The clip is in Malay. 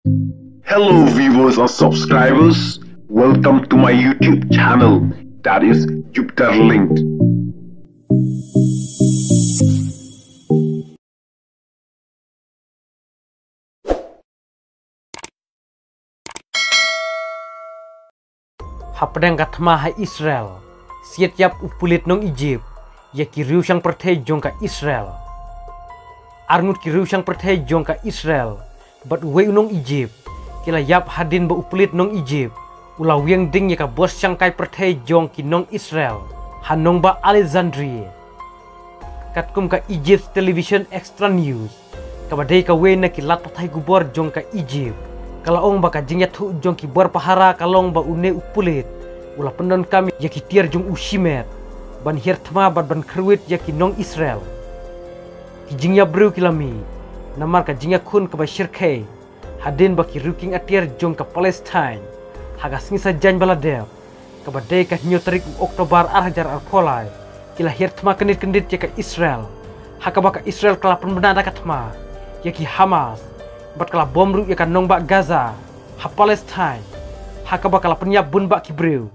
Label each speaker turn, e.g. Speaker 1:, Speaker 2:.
Speaker 1: Hello, viewers or subscribers. Welcome to my YouTube channel, that is Jupiter Linked.
Speaker 2: Hapdang katma hai Israel, siat yap upulit nong Egypt, ya kiriu sang perthai jongka Israel. Arngut kiriu sang perthai jongka Israel, bat wei nong Egypt, kila yap hadin ba upulit nong Egypt, ulah wiang ding ya ka bos sang kai perthai jong ki nong Israel, hanong ba Alexandria. Katkum ka Egypt Television Extra News, kabadai ka wei na ki lat perthai gubor jongka Egypt. Kalaong baka jingyat hu jong ki bor pahara kalong ba une upulit ulah pendon kami ya ki tiar jong ushimet ban hirtma ban kruit ya ki nong Israel ki jingya bru kilami namar ka jingya kun ka ba shirke hadin ba ki ruking atiar jong ka Palestine haga singsa jan baladev ka ba dei ka nyo tarik Oktober arhajar arpolai kila hirtma kendit ya ka Israel haka ba ka Israel kalapan benada katma ya ki Hamas bat kala bom ru ya kan nong bak Gaza ha Palestine haka bakala penyap bun bak kibreu.